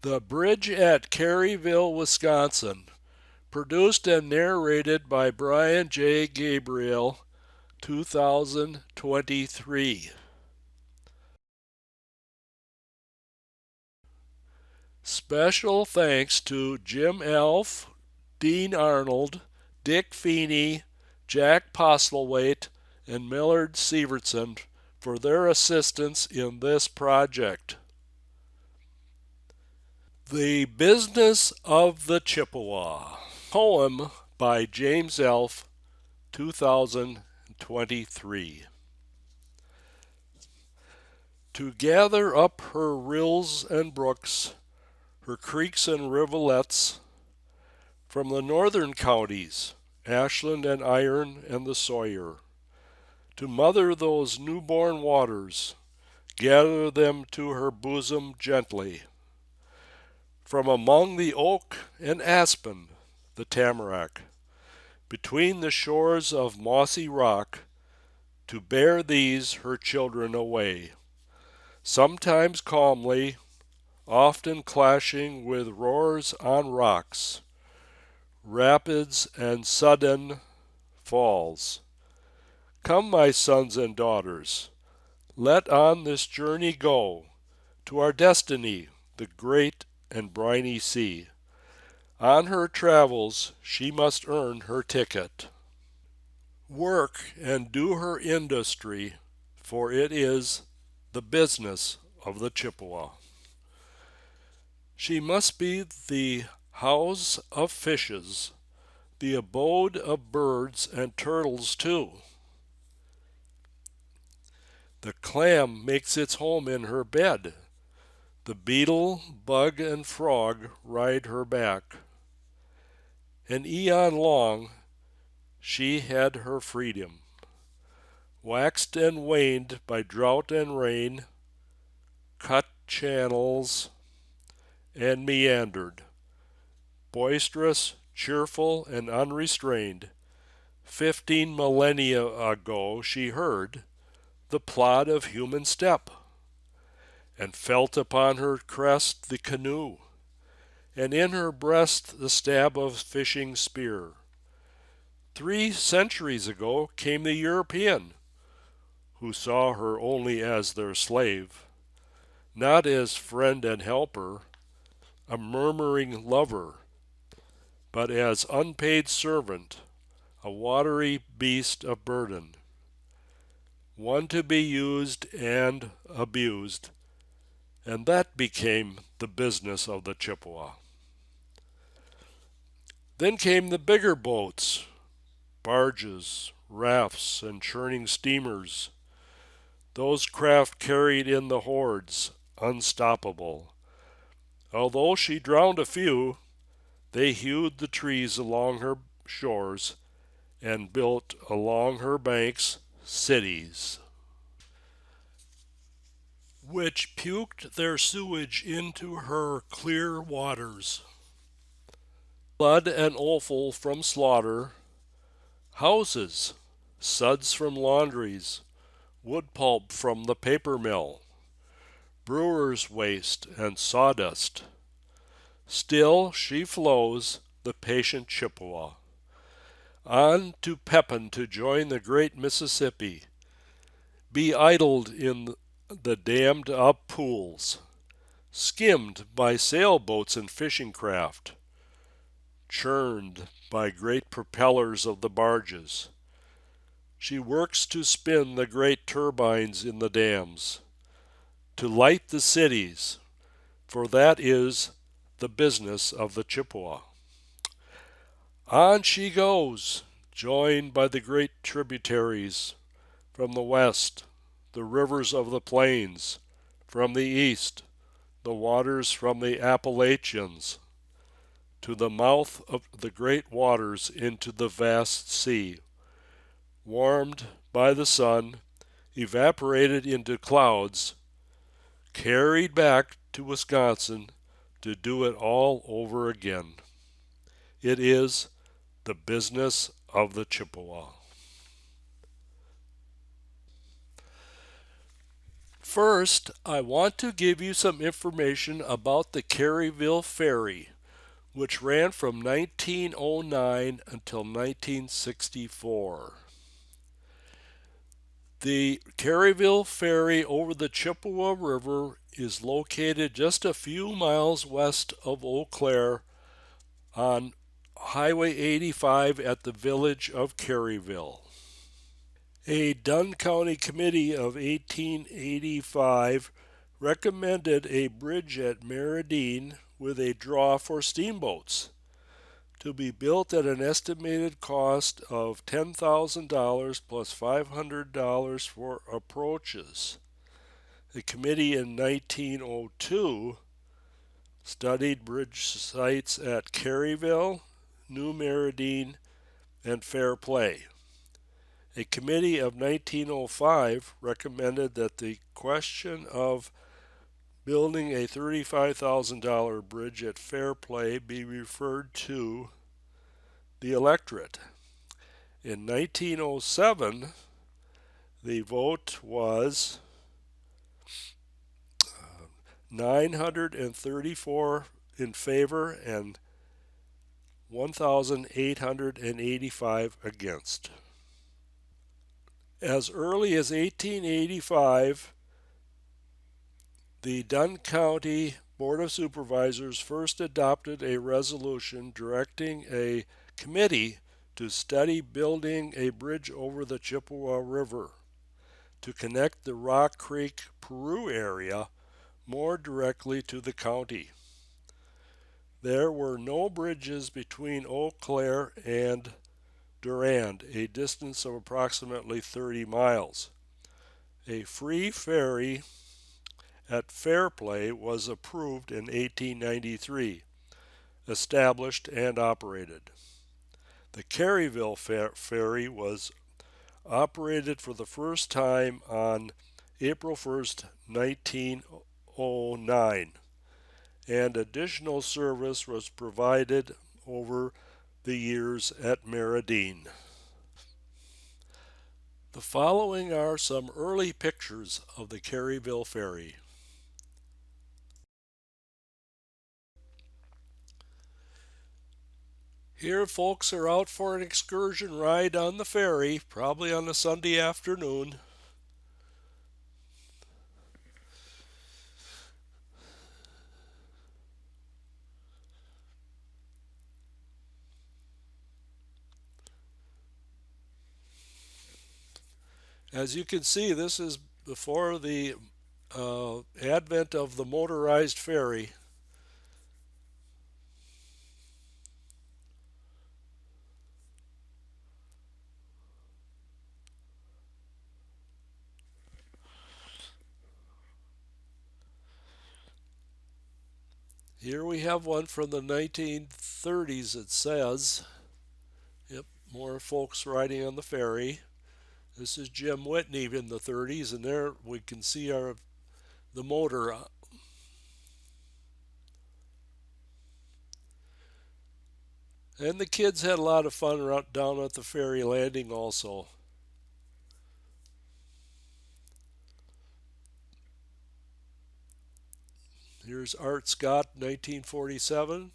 The Bridge at Caryville, Wisconsin. Produced and narrated by Brian J. Gabriel, 2023. Special thanks to Jim Elf, Dean Arnold, Dick Feeney, Jack Postlewaite, and Millard Sievertson for their assistance in this project. The Business of the Chippewa. Poem by James Elf, 2023. To gather up her rills and brooks, her creeks and rivulets, from the northern counties, Ashland and Iron and the Sawyer, to mother those newborn waters, gather them to her bosom gently. From among the oak and aspen, the tamarack, between the shores of mossy rock, to bear these her children away, sometimes calmly, often clashing with roars on rocks, rapids and sudden falls. Come, my sons and daughters, let on this journey go to our destiny, the great and briny sea. On her travels she must earn her ticket. Work and do her industry, for it is the business of the Chippewa. She must be the house of fishes, the abode of birds and turtles too. The clam makes its home in her bed. The beetle, bug, and frog ride her back. An eon long she had her freedom, waxed and waned by drought and rain, cut channels, and meandered, boisterous, cheerful, and unrestrained. 15 millennia ago she heard the plod of human step, and felt upon her crest the canoe, and in her breast the stab of fishing spear. 3 centuries ago came the European, who saw her only as their slave, not as friend and helper, a murmuring lover, but as unpaid servant, a watery beast of burden, one to be used and abused, and that became the business of the Chippewa. Then came the bigger boats, barges, rafts, and churning steamers. Those craft carried in the hordes, unstoppable. Although she drowned a few, they hewed the trees along her shores and built along her banks cities, which puked their sewage into her clear waters. Blood and offal from slaughter, houses, suds from laundries, wood pulp from the paper mill, brewer's waste and sawdust. Still she flows, the patient Chippewa, on to Pepin to join the great Mississippi, be idled in the dammed up pools, skimmed by sailboats and fishing craft, churned by great propellers of the barges. She works to spin the great turbines in the dams, to light the cities, for that is the business of the Chippewa. On she goes, joined by the great tributaries from the west, the rivers of the plains, from the east, the waters from the Appalachians, to the mouth of the great waters into the vast sea, warmed by the sun, evaporated into clouds, carried back to Wisconsin to do it all over again. It is the business of the Chippewa. First, I want to give you some information about the Caryville Ferry, which ran from 1909 until 1964. The Caryville Ferry over the Chippewa River is located just a few miles west of Eau Claire on Highway 85 at the village of Caryville. A Dunn County committee of 1885 recommended a bridge at Meridian with a draw for steamboats to be built at an estimated cost of $10,000 plus $500 for approaches. The committee in 1902 studied bridge sites at Caryville, New Meridian, and Fairplay. A committee of 1905 recommended that the question of building a $35,000 bridge at Fairplay be referred to the electorate. In 1907, the vote was 934 in favor and 1,885 against. As early as 1885, the Dunn County Board of Supervisors first adopted a resolution directing a committee to study building a bridge over the Chippewa River to connect the Rock Creek, Peru area more directly to the county. There were no bridges between Eau Claire and Durand, a distance of approximately 30 miles. A free ferry at Fairplay was approved in 1893, established and operated. The Caryville ferry was operated for the first time on April 1st, 1909, and additional service was provided over the years at Meridian. The following are some early pictures of the Caryville Ferry. Here folks are out for an excursion ride on the ferry, probably on a Sunday afternoon. As you can see, this is before the advent of the motorized ferry. Here we have one from the 1930s, it says. Yep, more folks riding on the ferry. This is Jim Whitney in the 30s, and there we can see the motor. And the kids had a lot of fun down at the ferry landing also. Here's Art Scott, 1947.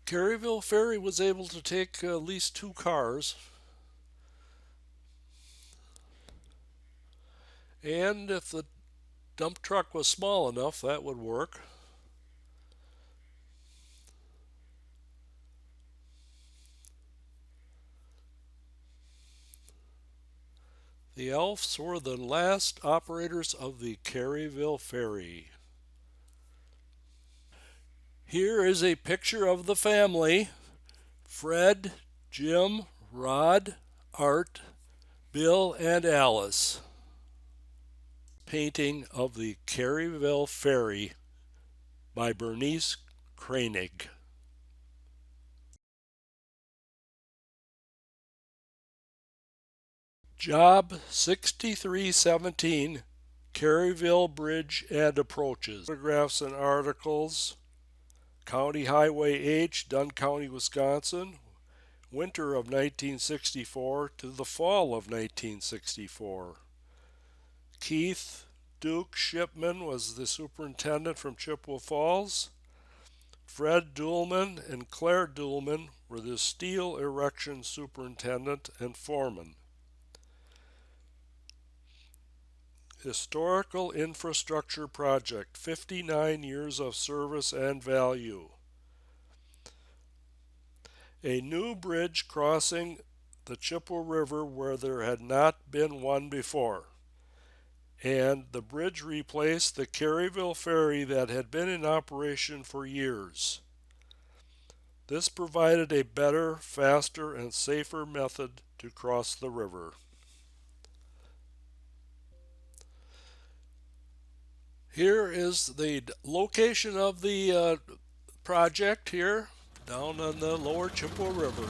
Caryville Ferry was able to take at least 2 cars, and if the dump truck was small enough, that would work. The Elfs were the last operators of the Caryville Ferry. Here is a picture of the family Fred, Jim, Rod, Art, Bill, and Alice. Painting of the Caryville Ferry by Bernice Kranig. Job 6317, Caryville Bridge and Approaches. Photographs and articles. County Highway H, Dunn County, Wisconsin. Winter of 1964 to the fall of 1964. Keith Duke Shipman was the superintendent from Chippewa Falls. Fred Duhlman and Claire Duhlman were the steel erection superintendent and foreman. Historical Infrastructure Project, 59 years of service and value. A new bridge crossing the Chippewa River where there had not been one before. And the bridge replaced the Caryville Ferry that had been in operation for years. This provided a better, faster, and safer method to cross the river. Here is the location of the project here down on the lower Chippewa River.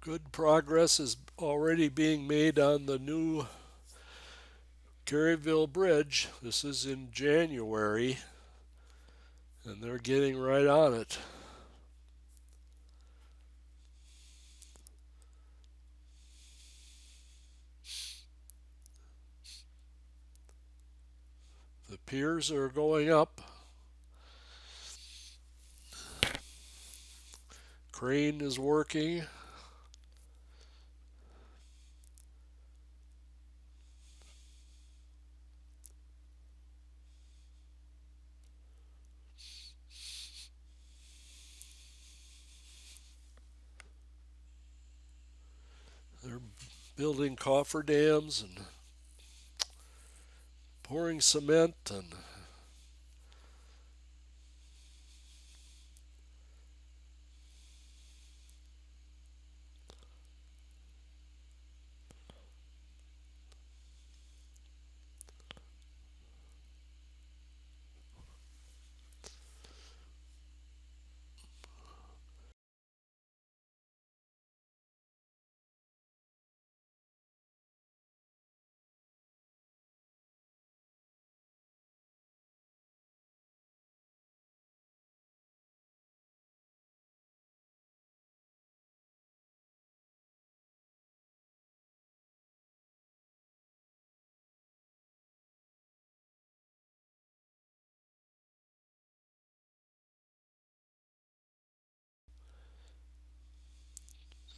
Good progress is already being made on the new Caryville Bridge. This is in January, and they're getting right on it. The piers are going up. Crane is working. They're building cofferdams and pouring cement and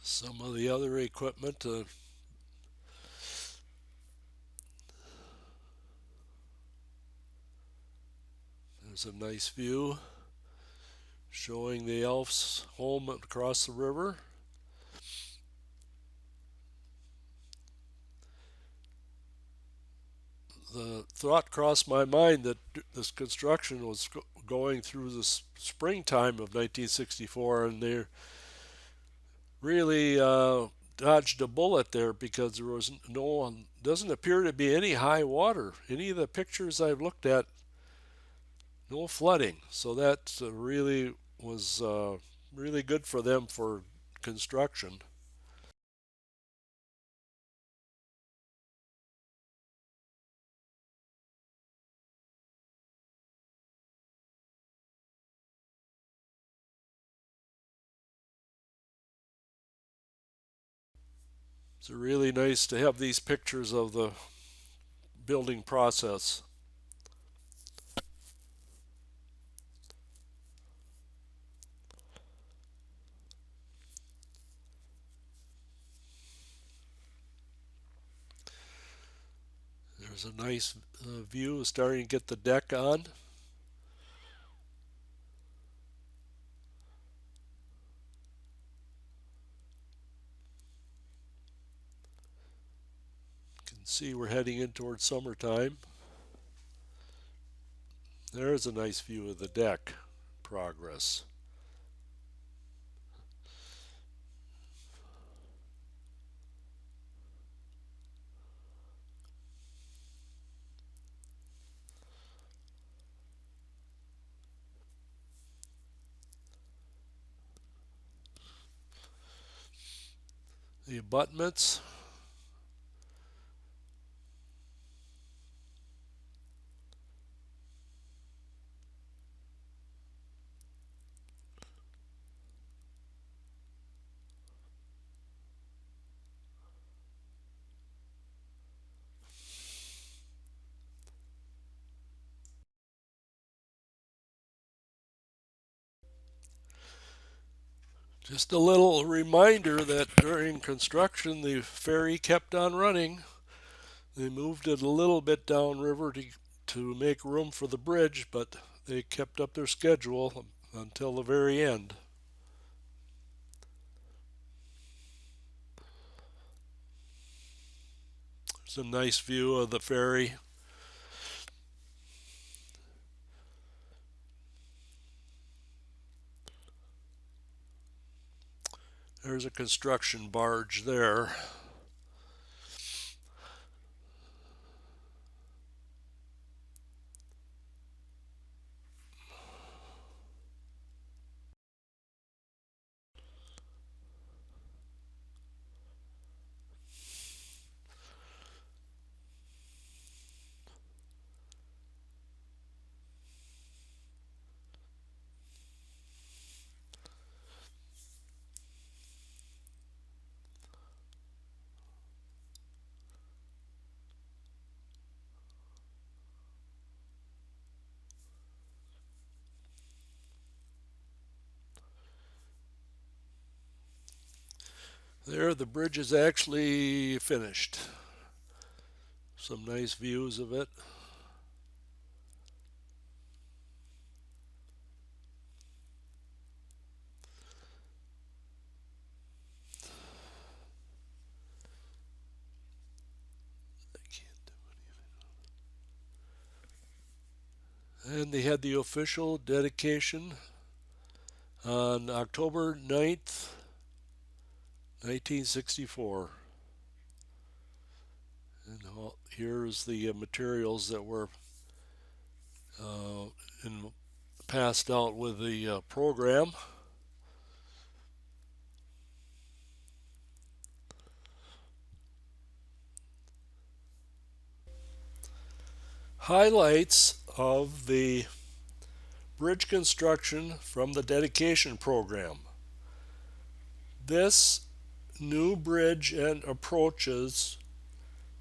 some of the other equipment. There's a nice view showing the Elf's home across the river. The thought crossed my mind that this construction was going through the springtime of 1964, and they really dodged a bullet there because there was doesn't appear to be any high water. Any of the pictures I've looked at, no flooding. So that really was really good for them for construction. It's really nice to have these pictures of the building process. There's a nice view starting to get the deck on. You can see we're heading in towards summertime. There's a nice view of the deck progress. The abutments. Just a little reminder that during construction the ferry kept on running. They moved it a little bit downriver to make room for the bridge, but they kept up their schedule until the very end. It's a nice view of the ferry. There's a construction barge there. There, the bridge is actually finished. Some nice views of it. And they had the official dedication on October 9th, 1964. And here's the materials that were uh, passed out with the program. Highlights of the bridge construction from the dedication program. This new bridge and approaches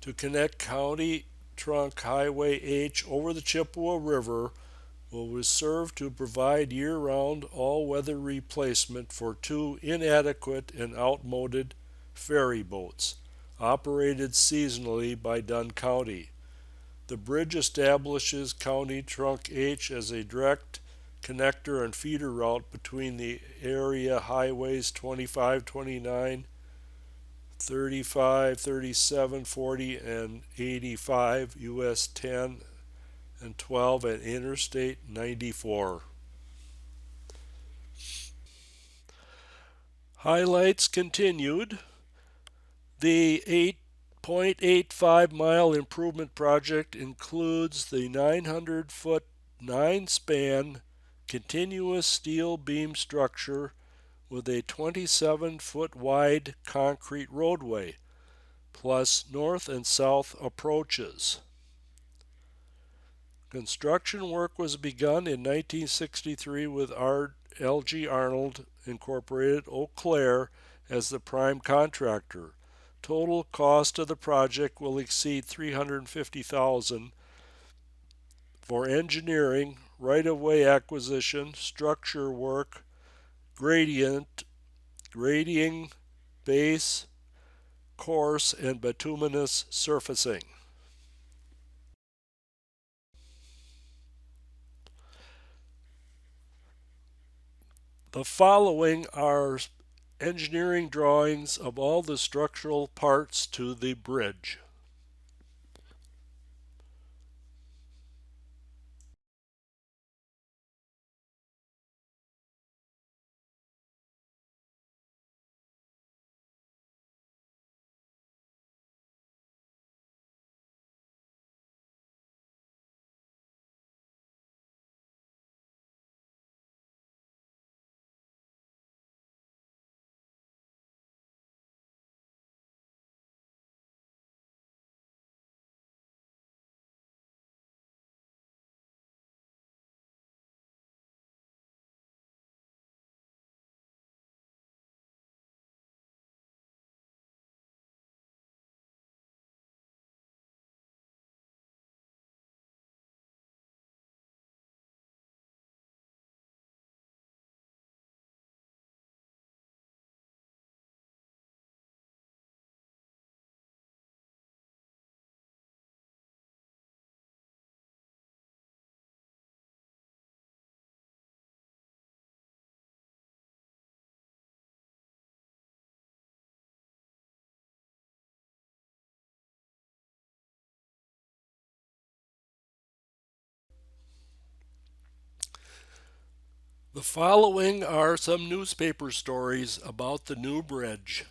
to connect County Trunk Highway H over the Chippewa River will serve to provide year-round all-weather replacement for two inadequate and outmoded ferry boats operated seasonally by Dunn County. The bridge establishes County Trunk H as a direct connector and feeder route between the area highways 25, 29, 35, 37, 40, and 85, US 10 and 12, and Interstate 94. Highlights continued. The 8.85 mile improvement project includes the 900-foot 9-span continuous steel beam structure with a 27-foot wide concrete roadway, plus north and south approaches. Construction work was begun in 1963 with L.G. Arnold Incorporated, Eau Claire, as the prime contractor. Total cost of the project will exceed $350,000 for engineering, right-of-way acquisition, structure work, grading, base, coarse, and bituminous surfacing. The following are engineering drawings of all the structural parts to the bridge. The following are some newspaper stories about the new bridge.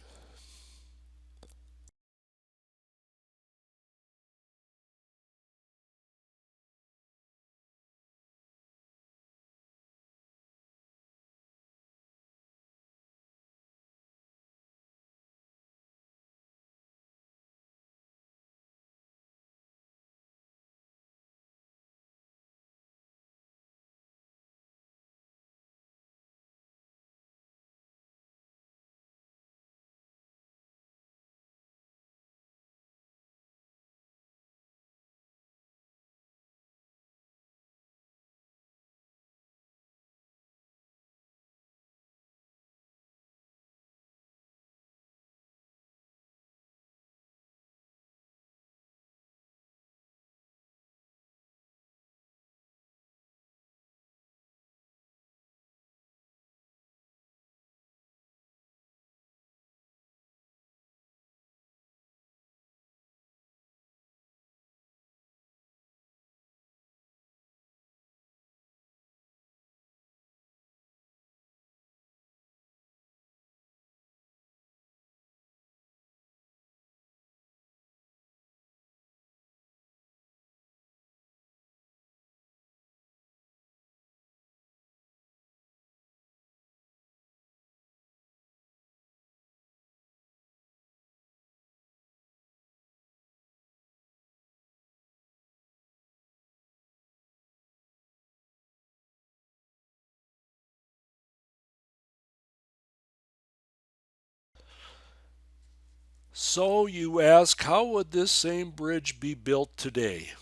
So you ask, how would this same bridge be built today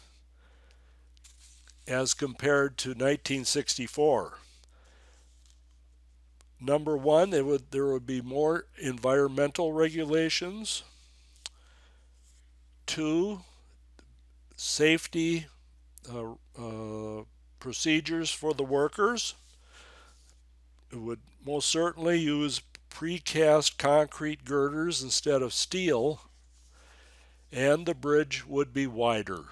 as compared to 1964? Number one, there would be more environmental regulations. Two, safety uh, procedures for the workers. It would most certainly use precast concrete girders instead of steel, and the bridge would be wider.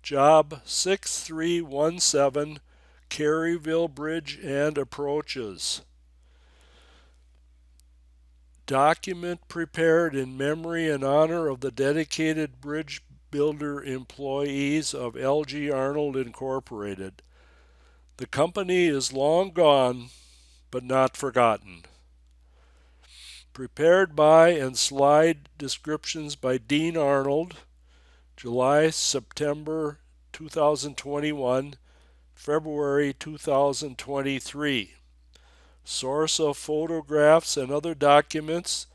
Job 6317, Caryville Bridge and Approaches. Document prepared in memory and honor of the dedicated bridge builder employees of L.G. Arnold Incorporated. The company is long gone, but not forgotten. Prepared by and slide descriptions by Dean Arnold, July-September 2021, February 2023. Source of photographs and other documents,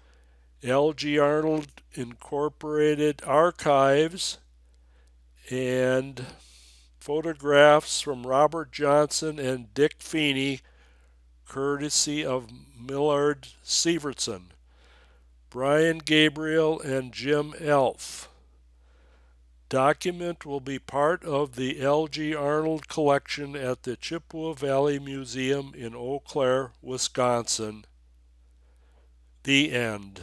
L.G. Arnold Incorporated Archives, and photographs from Robert Johnson and Dick Feeney, courtesy of Millard Sievertson, Brian Gabriel, and Jim Elf. Document will be part of the L.G. Arnold collection at the Chippewa Valley Museum in Eau Claire, Wisconsin. The end.